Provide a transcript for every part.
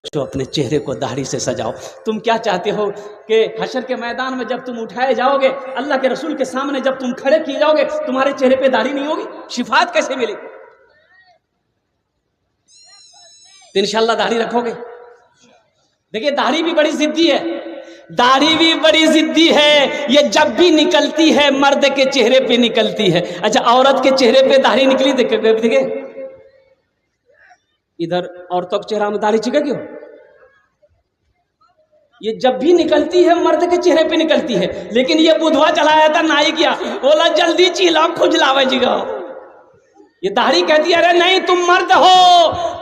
बच्चों अपने चेहरे को दाढ़ी से सजाओ। तुम क्या चाहते हो कि हशर के मैदान में जब तुम उठाए जाओगे, अल्लाह के रसूल के सामने जब तुम खड़े किए जाओगे, तुम्हारे चेहरे पे दाढ़ी नहीं होगी? शिफात कैसे मिलेगी? तो इंशाल्लाह दाढ़ी रखोगे। देखिए दाढ़ी भी बड़ी जिद्दी है, दाढ़ी भी बड़ी जिद्दी है। ये जब भी निकलती है मर्द के चेहरे पे निकलती है। अच्छा, औरत के चेहरे पे दाढ़ी निकली देखे इधर औरतों के चेहरा में दाढ़ी चिका क्यों? ये जब भी निकलती है मर्द के चेहरे पे निकलती है। लेकिन ये बुधवा चलाया था नाई किया, बोला जल्दी चीला खुजलावे जिगा। ये दाढ़ी कहती है अरे नहीं तुम मर्द हो,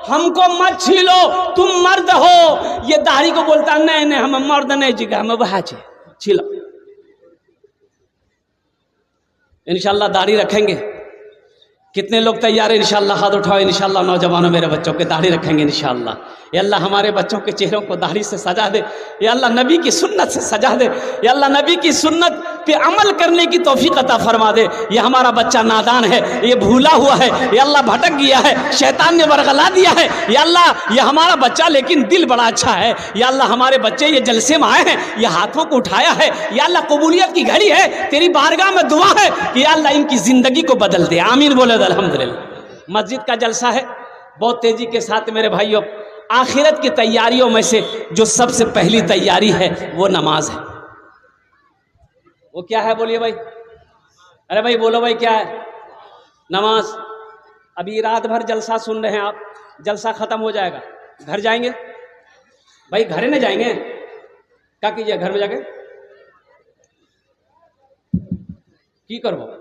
हमको मत छीलो, तुम मर्द हो। ये दाढ़ी को बोलता नहीं नहीं हम मर्द नहीं जिगा, हम वहा छीलो। इंशाल्लाह दाढ़ी रखेंगे। कितने लोग तैयार है? इंशाल्लाह हाथ उठाओ। इंशाल्लाह नौजवानों मेरे बच्चों के दाढ़ी रखेंगे इंशाल्लाह। या अल्लाह हमारे बच्चों के चेहरों को दाढ़ी से सजा दे। या अल्लाह नबी की सुन्नत से सजा दे। या अल्लाह नबी की सुन्नत पे अमल करने की तौफीक अता फरमा दे। ये हमारा बच्चा नादान है, ये भूला हुआ है, या अल्लाह भटक गया है, शैतान ने बरगला दिया है। या अल्लाह ये हमारा बच्चा लेकिन दिल बड़ा अच्छा है। या अल्लाह हमारे बच्चे ये जलसे में आए हैं, ये हाथों को उठाया है। या अल्लाह कबूलियत की घड़ी है, तेरी बारगाह में दुआ है कि या अल्लाह इनकी जिंदगी को बदल दे। आमीन बोले अल्हम्दुलिल्लाह। मस्जिद का जलसा है बहुत तेजी के साथ मेरे भाइयों। आखिरत की तैयारियों में से जो सबसे पहली तैयारी है वो नमाज है। वो क्या है बोलिए भाई? अरे भाई बोलो भाई क्या है? नमाज। अभी रात भर जलसा सुन रहे हैं आप, जलसा खत्म हो जाएगा, घर जाएंगे भाई? घरे न जाएंगे? क्या कीजिए घर में जाके की करो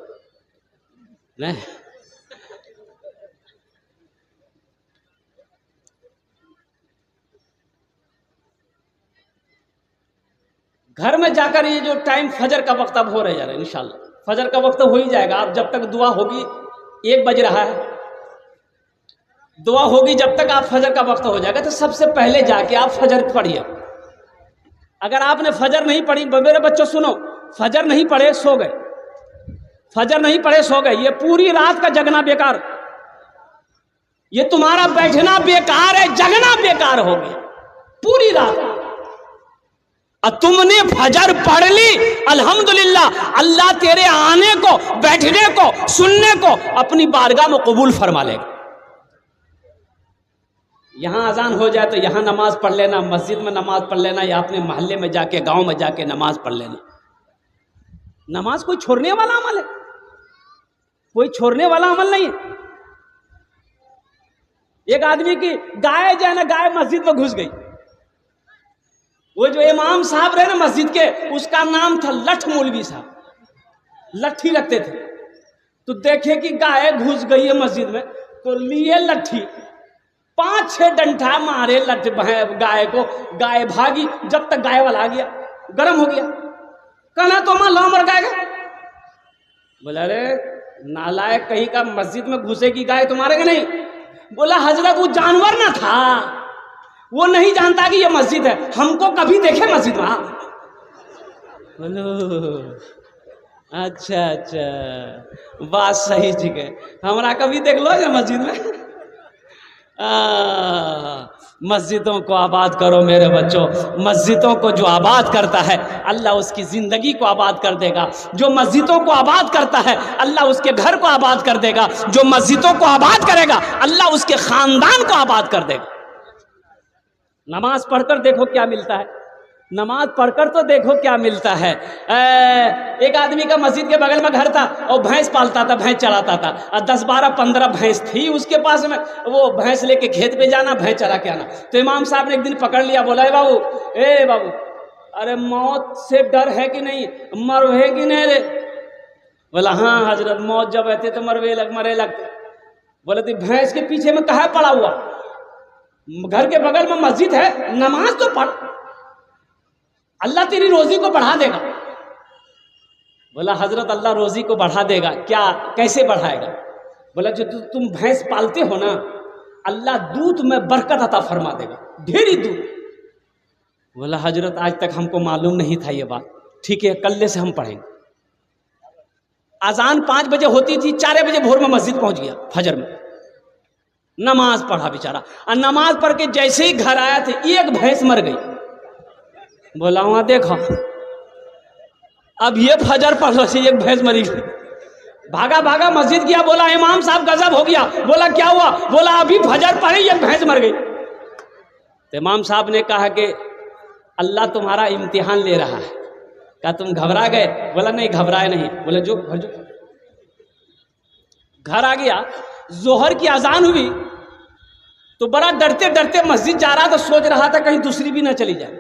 नहीं? घर में जाकर ये जो टाइम फजर का वक्त अब हो रहा है इंशाल्लाह फजर का वक्त हो ही जाएगा। आप जब तक दुआ होगी, 1 बज रहा है, दुआ होगी जब तक आप फजर का वक्त हो जाएगा। तो सबसे पहले जाके आप फजर पढ़िए। अगर आपने फजर नहीं पढ़ी, मेरे बच्चों सुनो, फजर नहीं पढ़े सो गए, फजर नहीं पढ़े सो गए, ये पूरी रात का जगना बेकार। ये तुम्हारा बैठना बेकार है, जगना बेकार हो गया पूरी रात। तुमने फजर पढ़ ली, अल्हम्दुलिल्लाह, अल्लाह तेरे आने को, बैठने को, सुनने को अपनी बारगाह में कबूल फरमा लेगा। यहां अजान हो जाए तो यहां नमाज पढ़ लेना, मस्जिद में नमाज पढ़ लेना, या अपने मोहल्ले में जाके, गांव में जाके नमाज पढ़ लेना। नमाज कोई छोड़ने वाला अमल है? कोई छोड़ने वाला अमल नहीं है। एक आदमी की गाय जो है ना, गाय मस्जिद में घुस गई। वो जो इमाम साहब रहे ना मस्जिद के, उसका नाम था लठ मौलवी साहब, लट्ठी रखते थे। तो देखे कि गाय घुस गई है मस्जिद में, तो लिए लट्ठी, 5-6 डंठा मारे लठ गाय को। गाय भागी, जब तक गाय वाला आ गया, गर्म हो गया। कहना तो मां लो मर गाय। बोला अरे नालायक कहीं का, मस्जिद में घुसेगी गाय तो मारेगा नहीं? बोला हजरत वो जानवर ना था, वो नहीं जानता कि ये मस्जिद है, हमको कभी देखे मस्जिद में। बोलो अच्छा अच्छा, बात सही ठीक है, हमारा कभी देख लो ये मस्जिद में। मस्जिदों को आबाद करो मेरे बच्चों। मस्जिदों को जो आबाद करता है अल्लाह उसकी ज़िंदगी को आबाद कर देगा। जो मस्जिदों को आबाद करता है अल्लाह उसके घर को आबाद कर देगा। जो मस्जिदों को आबाद करेगा अल्लाह उसके ख़ानदान को आबाद कर देगा। नमाज पढ़कर देखो क्या मिलता है, नमाज पढ़कर तो देखो क्या मिलता है। एक आदमी का मस्जिद के बगल में घर था और भैंस पालता था, भैंस चराता था, और 10-12-15 भैंस थी उसके पास में। वो भैंस लेके खेत पे जाना, भैंस चरा के आना। तो इमाम साहब ने एक दिन पकड़ लिया, बोला ए बाबू अरे मौत से डर है कि नहीं, मरवे कि नहीं रे? बोला हाँ हजरत, मौत जब रहते तो मरे लगते। बोले तो भैंस के पीछे में कहाँ पड़ा हुआ, घर के बगल में मस्जिद है, नमाज तो पढ़, अल्लाह तेरी रोजी को बढ़ा देगा। बोला हजरत अल्लाह रोजी को बढ़ा देगा क्या, कैसे बढ़ाएगा? बोला जो तुम भैंस पालते हो ना, अल्लाह दूध में बरकत अता फरमा देगा, ढेरी दूध। बोला हजरत आज तक हमको मालूम नहीं था ये बात। ठीक है कल से हम पढ़ेंगे। अजान 5 बजे होती थी, 4 बजे भोर में मस्जिद पहुंच गया फजर में। नमाज पढ़ा बेचारा, और नमाज पढ़ के जैसे ही घर आया थे एक भैंस मर गई। बोला वहां देखो, अब ये फजर पढ़ लो से एक भैंस मरी गई। भागा भागा मस्जिद गया, बोला इमाम साहब गजब हो गया। बोला क्या हुआ? बोला अभी फजर पढ़ी एक भैंस मर गई। तो इमाम साहब ने कहा कि अल्लाह तुम्हारा इम्तिहान ले रहा है। क्या तुम घबरा गए? बोला नहीं घबराए नहीं। बोले जो घर जो घर आ गया, जोहर की अजान हुई तो बड़ा डरते डरते मस्जिद जा रहा था, सोच रहा था कहीं दूसरी भी ना चली जाए।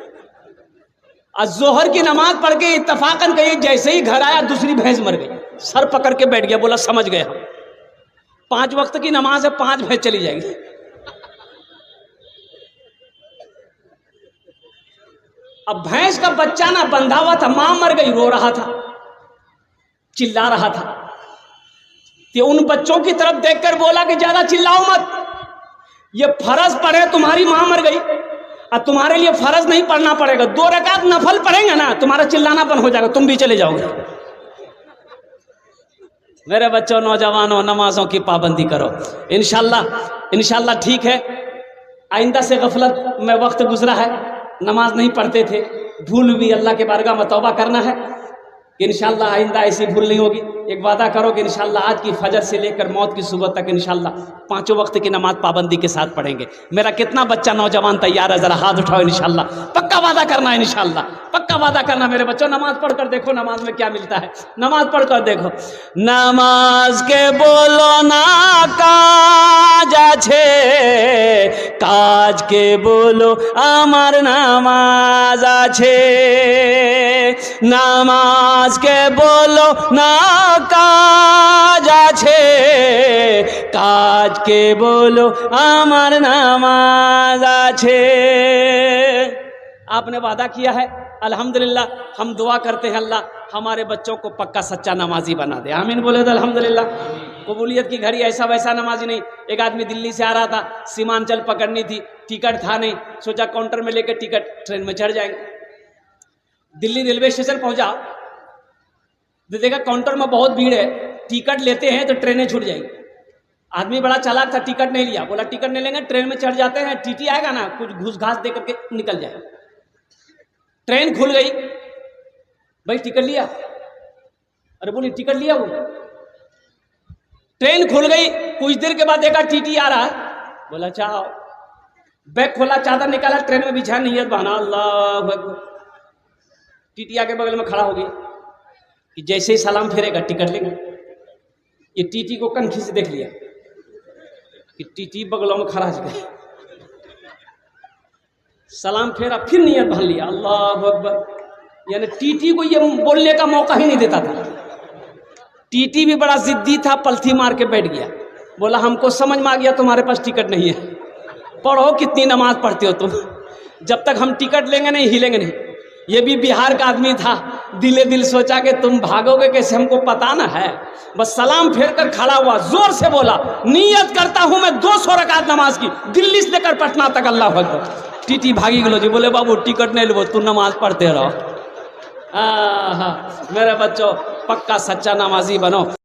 और जोहर की नमाज पढ़ के इत्तफाकन कही जैसे ही घर आया दूसरी भैंस मर गई। सर पकड़ के बैठ गया, बोला समझ गए हम 5 वक्त की नमाज है, 5 भैंस चली जाएगी। अब भैंस का बच्चा ना बंधा हुआ था, मां मर गई, रो रहा था, चिल्ला रहा था। तो उन बच्चों की तरफ देखकर बोला कि ज्यादा चिल्लाओ मत, ये फर्ज पढ़े, तुम्हारी मां मर गई और तुम्हारे लिए फर्ज नहीं पढ़ना पड़ेगा, 2 रकात नफल पढ़ेंगे ना, तुम्हारा चिल्लाना बंद हो जाएगा, तुम भी चले जाओगे। मेरे बच्चों, नौजवानों, नमाजों की पाबंदी करो। इंशाल्लाह ठीक है। आइंदा से गफलत में वक्त गुजरा है, नमाज नहीं पढ़ते थे, भूल भी, अल्लाह के बारगाह में तौबा करना है कि इंशाल्लाह आइंदा ऐसी भूल नहीं होगी। एक वादा करो कि इंशाल्लाह आज की फजर से लेकर मौत की सुबह तक इंशाल्लाह 5 वक्त की नमाज पाबंदी के साथ पढ़ेंगे। मेरा कितना बच्चा नौजवान तैयार है? जरा हाथ उठाओ। इंशाल्लाह पक्का वादा करना है, इंशाल्लाह पक्का वादा करना। मेरे बच्चों, नमाज पढ़कर देखो, नमाज में क्या मिलता है। नमाज पढ़कर देखो। नमाज के बोलो ना काज আছে, কাজ के बोलो আমার নামাজ আছে। নামাজ के बोलो ना কাজ আছে, কাজ के बोलो আমার নামাজ আছে। आपने वादा किया है, अल्हम्दुलिल्लाह। हम दुआ करते हैं अल्लाह हमारे बच्चों को पक्का सच्चा नमाजी बना दे। आमीन बोले तो अल्हम्दुलिल्लाह। कबूलियत की घड़ी, ऐसा वैसा नमाजी नहीं। एक आदमी दिल्ली से आ रहा था, सीमांचल पकड़नी थी, टिकट था नहीं, सोचा काउंटर में लेकर टिकट ट्रेन में चढ़ जाएंगे। दिल्ली रेलवे स्टेशन पहुंचा, देखा काउंटर में बहुत भीड़ है, टिकट लेते हैं तो ट्रेनें छूट जाएंगी। आदमी बड़ा चालाक था, टिकट नहीं लिया, बोला टिकट नहीं लेंगे, ट्रेन में चढ़ जाते हैं, टीटी आएगा ना, कुछ घूस घास दे करके निकल जाए। ट्रेन खुल गई, भाई टिकट लिया? अरे बोली टिकट लिया। वो ट्रेन खुल गई, कुछ देर के बाद देखा टीटी आ रहा है, बोला चाहो, बैग खोला, चादर निकाला, ट्रेन में बिछा, नियत बहाना, अल्लाह अकबर। टीटी आके बगल में खड़ा हो गया कि जैसे ही सलाम फेरेगा टिकट लेंगे। ये टीटी को कनखी से देख लिया कि टीटी बगलों में खड़ा है, सलाम फेरा, फिर नियत बांध लिया, अल्लाह अकबर। यानी टीटी को ये बोलने का मौका ही नहीं देता था। टीटी भी बड़ा जिद्दी था, पलथी मार के बैठ गया, बोला हमको समझ में आ गया तुम्हारे पास टिकट नहीं है, पढ़ो कितनी नमाज पढ़ते हो तुम, जब तक हम टिकट लेंगे नहीं हिलेंगे नहीं। ये भी बिहार का आदमी था, दिले दिल सोचा कि तुम भागोगे कैसे, हमको पता ना है। बस सलाम फेर कर खड़ा हुआ, जोर से बोला, नियत करता हूं मैं 200 रकात नमाज की, दिल्ली से लेकर पटना तक, अल्लाह अकबर। टीटी भागी गलो जी, बोले बाबू टिकट नहीं लो, तू नमाज पढ़ते रहो। मेरे बच्चों, पक्का सच्चा नमाजी बनो।